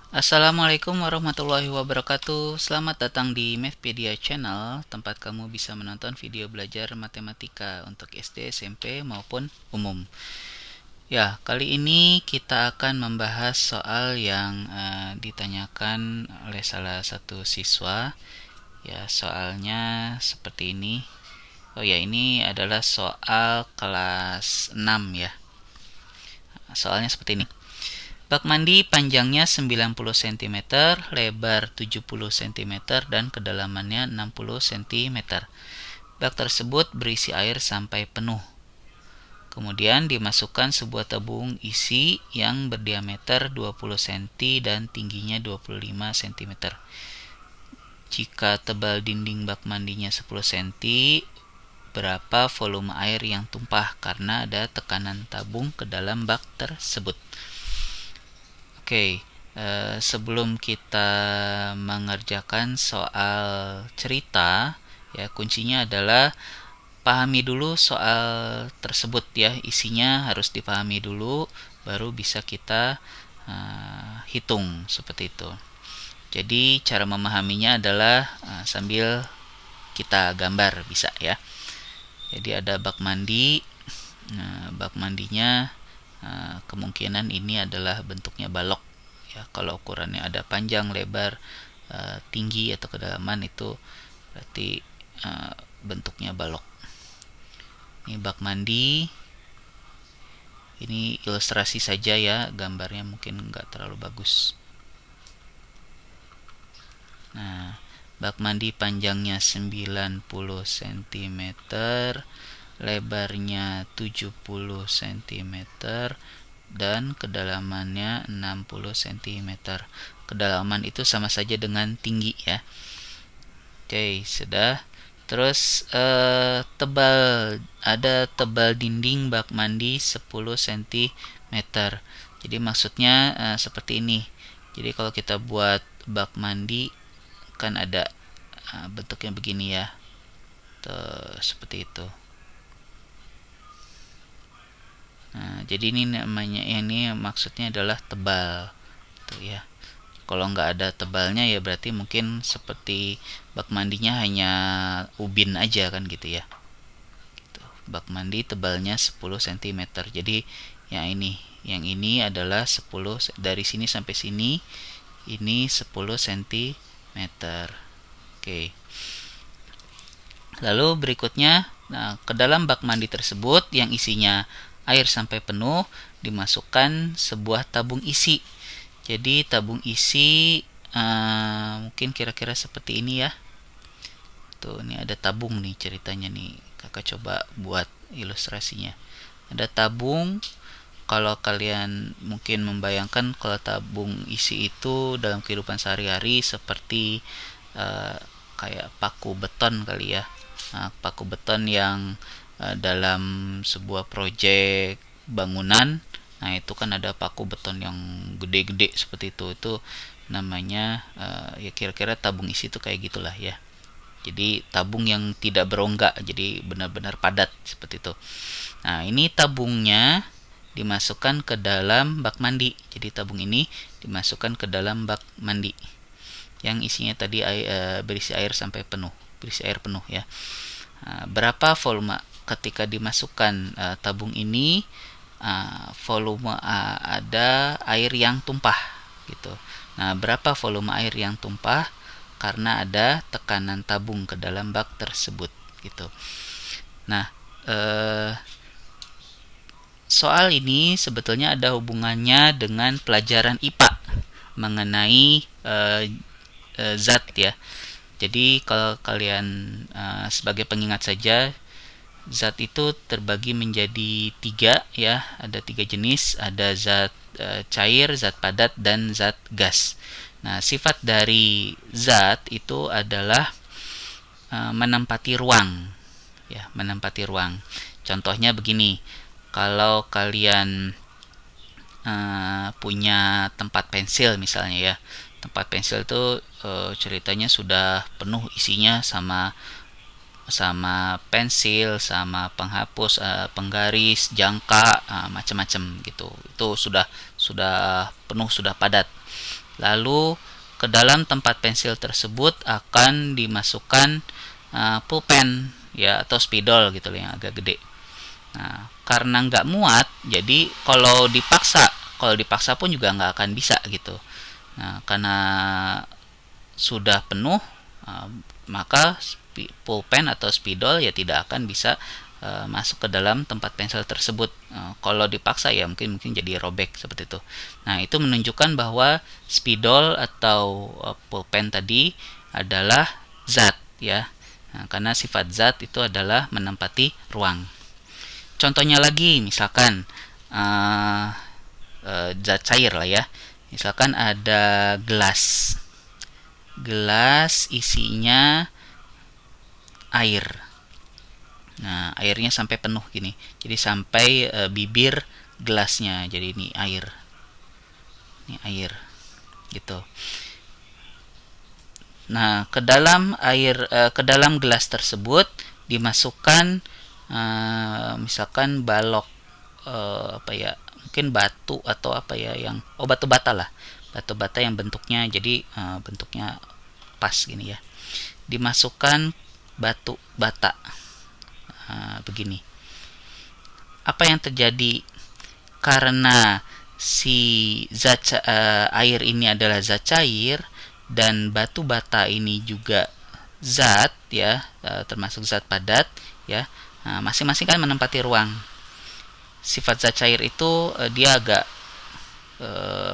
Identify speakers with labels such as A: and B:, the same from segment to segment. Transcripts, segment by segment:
A: Assalamualaikum warahmatullahi wabarakatuh. Selamat datang di Mathpedia Channel, tempat kamu bisa menonton video belajar matematika untuk SD, SMP, maupun umum. Ya, kali ini kita akan membahas soal yang ditanyakan oleh salah satu siswa. Ya, soalnya seperti ini. Oh ya, ini adalah soal kelas 6 ya. Soalnya seperti ini. Bak mandi panjangnya 90 cm, lebar 70 cm, dan kedalamannya 60 cm. Bak tersebut berisi air sampai penuh. Kemudian dimasukkan sebuah tabung isi yang berdiameter 20 cm dan tingginya 25 cm. Jika tebal dinding bak mandinya 10 cm, berapa volume air yang tumpah karena ada tekanan tabung ke dalam bak tersebut? Oke, sebelum kita mengerjakan soal cerita, ya kuncinya adalah pahami dulu soal tersebut ya, isinya harus dipahami dulu, baru bisa kita hitung seperti itu. Jadi cara memahaminya adalah sambil kita gambar bisa ya. Jadi ada bak mandi, bak mandinya kemungkinan ini adalah bentuknya balok ya. Kalau ukurannya ada panjang, lebar, tinggi atau kedalaman, itu berarti bentuknya balok. Ini bak mandi, ini ilustrasi saja ya, gambarnya mungkin nggak terlalu bagus. Nah, bak mandi panjangnya 90 cm, lebarnya 70 cm, dan kedalamannya 60 cm. Kedalaman itu sama saja dengan tinggi ya. Oke, sudah. Terus tebal dinding bak mandi 10 cm. Jadi maksudnya seperti ini. Jadi kalau kita buat bak mandi kan ada bentuknya begini ya. Tuh, seperti itu. Nah, jadi ini namanya, ini maksudnya adalah tebal, tuh ya. Kalau nggak ada tebalnya ya berarti mungkin seperti bak mandinya hanya ubin aja kan gitu ya. Gitu. Bak mandi tebalnya 10 cm. Jadi yang ini adalah 10, dari sini sampai sini ini 10 cm. Oke. Lalu berikutnya, nah, ke dalam bak mandi tersebut yang isinya air sampai penuh dimasukkan sebuah tabung isi. Jadi tabung isi mungkin kira-kira seperti ini ya. Tuh, ini ada tabung nih ceritanya nih. Kakak coba buat ilustrasinya. Ada tabung. Kalau kalian mungkin membayangkan kalau tabung isi itu dalam kehidupan sehari-hari seperti uh, kayak paku beton kali ya. Nah, paku beton yang dalam sebuah proyek bangunan, nah itu kan ada paku beton yang gede-gede seperti itu namanya ya kira-kira tabung isi itu kayak gitulah ya. Jadi tabung yang tidak berongga, jadi benar-benar padat seperti itu. Nah, ini tabungnya dimasukkan ke dalam bak mandi. Jadi tabung ini dimasukkan ke dalam bak mandi yang isinya tadi berisi air sampai penuh, berisi air penuh ya. Berapa volume ketika dimasukkan tabung ini? Volume ada air yang tumpah gitu. Nah, berapa volume air yang tumpah? Karena ada tekanan tabung ke dalam bak tersebut gitu. Nah, soal ini sebetulnya ada hubungannya dengan pelajaran IPA mengenai zat ya. Jadi kalau kalian sebagai pengingat saja, zat itu terbagi menjadi tiga ya. Ada tiga jenis, ada zat cair, zat padat, dan zat gas. Nah, sifat dari zat itu adalah menempati ruang ya, menempati ruang. Contohnya begini, kalau kalian punya tempat pensil misalnya ya, tempat pensil itu ceritanya sudah penuh isinya sama sama pensil, sama penghapus, penggaris, jangka, macam-macam gitu. Itu sudah penuh, sudah padat. Lalu ke dalam tempat pensil tersebut akan dimasukkan pulpen ya, atau spidol gitu yang agak gede. Nah, karena nggak muat, jadi kalau dipaksa pun juga nggak akan bisa gitu. Nah, karena sudah penuh, maka pulpen atau spidol ya tidak akan bisa masuk ke dalam tempat pensil tersebut. Kalau dipaksa ya mungkin jadi robek seperti itu. Nah, itu menunjukkan bahwa spidol atau pulpen tadi adalah zat ya. Nah, karena sifat zat itu adalah menempati ruang. Contohnya lagi, misalkan zat cair lah ya. Misalkan ada gelas. Gelas isinya air. Nah, airnya sampai penuh gini. Jadi sampai bibir gelasnya. Jadi ini air. Ini air. Gitu. Nah, ke dalam gelas tersebut dimasukkan misalkan balok apa ya? Mungkin batu atau apa ya yang batu bata lah. Batu bata yang bentuknya jadi bentuknya pas gini ya. Dimasukkan batu bata begini. Apa yang terjadi karena si air ini adalah zat cair dan batu bata ini juga zat ya, termasuk zat padat ya. Masing-masing kan menempati ruang. Sifat zat cair itu dia agak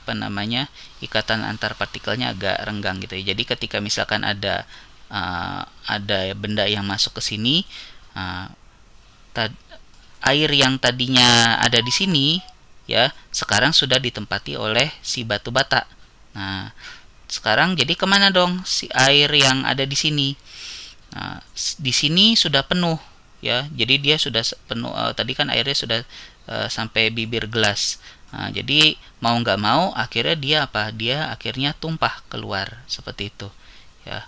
A: apa namanya, ikatan antar partikelnya agak renggang gitu ya. Jadi ketika misalkan ada benda yang masuk ke sini, air yang tadinya ada di sini ya sekarang sudah ditempati oleh si batu bata. Nah, sekarang jadi kemana dong si air yang ada di sini? Nah, di sini sudah penuh ya. Jadi dia sudah penuh. Tadi kan airnya sudah sampai bibir gelas. Nah, jadi mau nggak mau akhirnya dia akhirnya tumpah keluar seperti itu ya,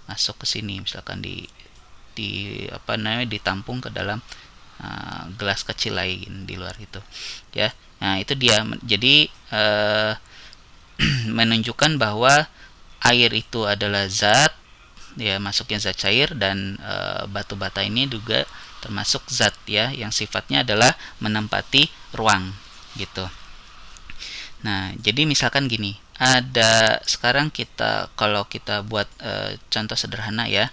A: masuk ke sini misalkan di apa namanya, ditampung ke dalam gelas kecil lain di luar itu ya. Nah, itu dia. Jadi menunjukkan bahwa air itu adalah zat ya, masuknya zat cair, dan batu bata ini juga termasuk zat ya yang sifatnya adalah menempati ruang gitu. Nah, jadi misalkan gini, sekarang kalau kita buat contoh sederhana ya.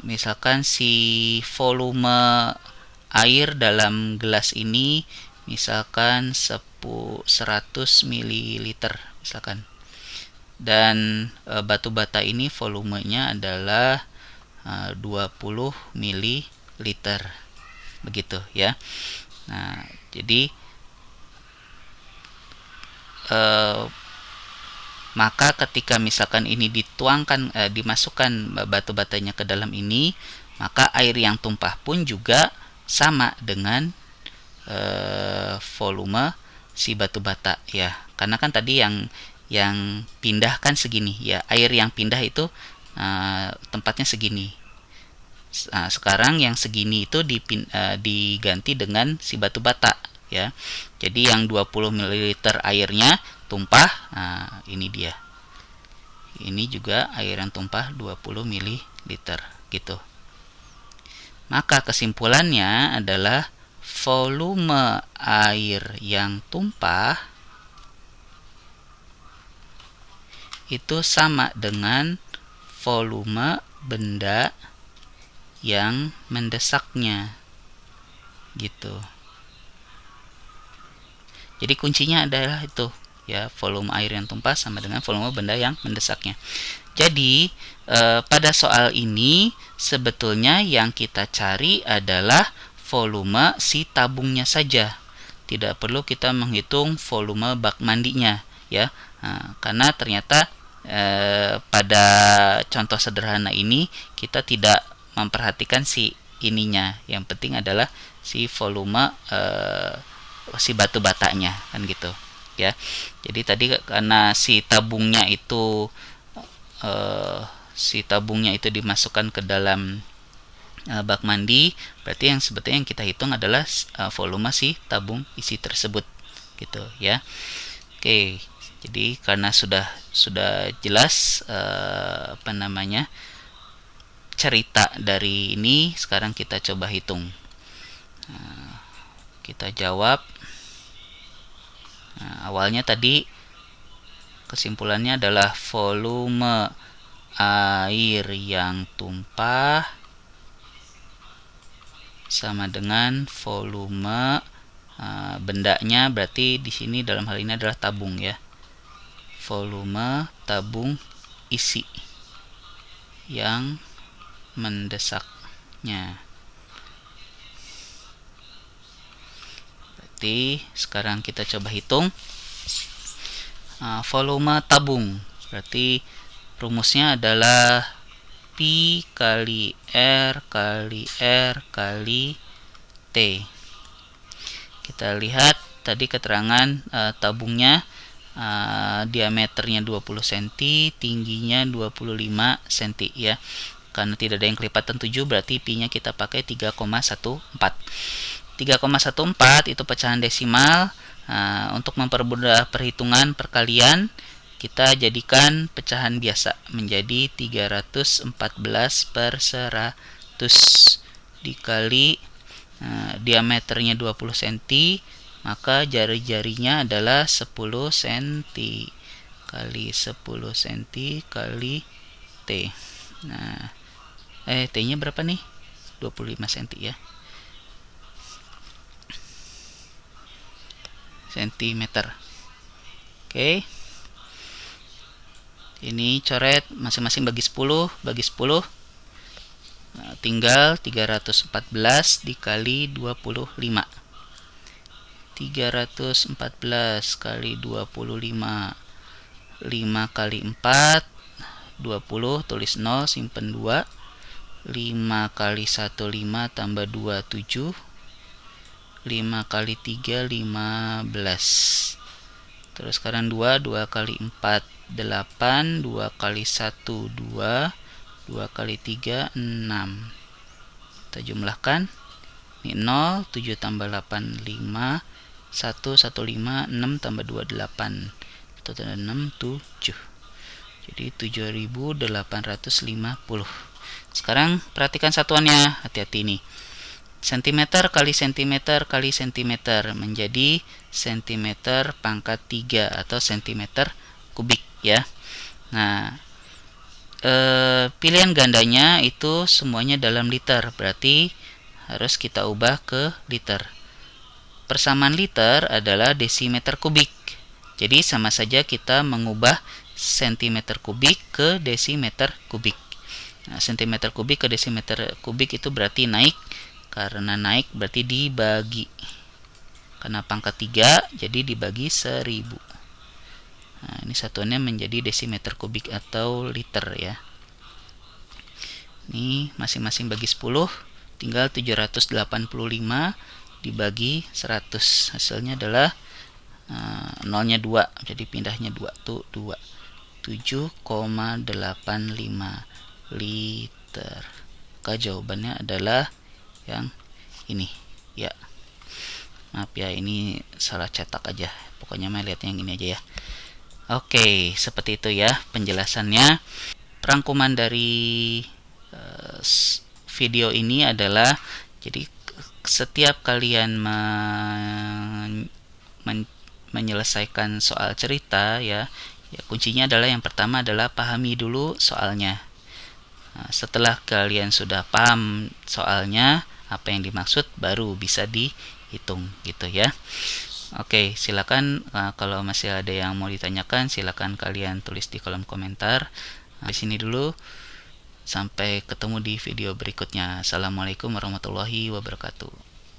A: Misalkan si volume air dalam gelas ini misalkan 100 ml misalkan, dan batu bata ini volumenya adalah 20 ml begitu ya. Nah, jadi maka ketika misalkan ini dimasukkan batu batanya ke dalam ini, maka air yang tumpah pun juga sama dengan volume si batu bata ya. Karena kan tadi yang pindah kan segini ya, air yang pindah itu tempatnya segini. Nah, sekarang yang segini itu diganti dengan si batu bata ya. Jadi yang 20 ml airnya tumpah, nah ini dia. Ini juga air yang tumpah 20 ml gitu. Maka kesimpulannya adalah volume air yang tumpah itu sama dengan volume benda yang mendesaknya gitu. Jadi kuncinya adalah itu ya, volume air yang tumpah sama dengan volume benda yang mendesaknya. Jadi pada soal ini sebetulnya yang kita cari adalah volume si tabungnya saja. Tidak perlu kita menghitung volume bak mandinya ya. Karena ternyata pada contoh sederhana ini kita tidak memperhatikan si ininya. Yang penting adalah si volume si batu batanya kan gitu ya. Jadi tadi karena si tabungnya itu dimasukkan ke dalam bak mandi, berarti yang sebetulnya yang kita hitung adalah volume si tabung isi tersebut, gitu ya. Oke, jadi karena sudah jelas cerita dari ini, sekarang kita coba hitung. Kita jawab. Awalnya tadi kesimpulannya adalah volume air yang tumpah sama dengan volume bendanya, berarti di sini dalam hal ini adalah tabung ya. Volume tabung isi yang mendesaknya. Berarti sekarang kita coba hitung volume tabung. Berarti rumusnya adalah P kali R kali R kali T. Kita lihat tadi keterangan tabungnya diameternya 20 cm, tingginya 25 cm ya. Karena tidak ada yang kelipatan 7, berarti pi-nya kita pakai 3,14. 3,14 itu pecahan desimal. Untuk mempermudah perhitungan perkalian, kita jadikan pecahan biasa menjadi 314 per 100 dikali diameternya 20 cm, maka jari-jarinya adalah 10 cm kali 10 cm kali T. Nah, T-nya berapa nih? 25 cm ya. Sentimeter. Oke. Ini coret masing-masing bagi 10, tinggal 314 dikali 25. 314 kali 25, 5 kali 4 20, tulis 0, simpen 2. 5 kali 1 5 tambah 2 7. 5 kali 3 15. Terus sekarang 2 kali 4 8, 2 kali 1 2, 2 kali 3 6. Kita jumlahkan. Ini 0, 7 tambah 8 5, 1 5, 6 tambah 2 8. Total 6 7. Jadi 7850. Sekarang perhatikan satuannya, hati-hati nih. Sentimeter kali sentimeter kali sentimeter menjadi sentimeter pangkat 3 atau sentimeter kubik ya. Nah, pilihan gandanya itu semuanya dalam liter, berarti harus kita ubah ke liter. Persamaan liter adalah desimeter kubik. Jadi sama saja kita mengubah sentimeter kubik ke desimeter kubik. Nah, sentimeter kubik ke desimeter kubik itu berarti naik. Karena naik berarti dibagi. Karena pangkat 3 jadi dibagi 1000. Nah, ini satuannya menjadi desimeter kubik atau liter ya. Ini masing-masing bagi 10, tinggal 785 dibagi 100. Hasilnya adalah nolnya 2, jadi pindahnya 2 tuh 2. 7,85 liter. Maka jawabannya adalah yang ini ya. Maaf ya, ini salah cetak aja. Pokoknya mah lihat yang ini aja ya. Oke, seperti itu ya penjelasannya. Rangkuman dari video ini adalah, jadi setiap kalian menyelesaikan soal cerita ya, kuncinya adalah yang pertama adalah pahami dulu soalnya. Nah, setelah kalian sudah paham soalnya apa yang dimaksud, baru bisa dihitung gitu ya. Oke, silakan kalau masih ada yang mau ditanyakan, silakan kalian tulis di kolom komentar. Di sini dulu, sampai ketemu di video berikutnya. Assalamualaikum warahmatullahi wabarakatuh.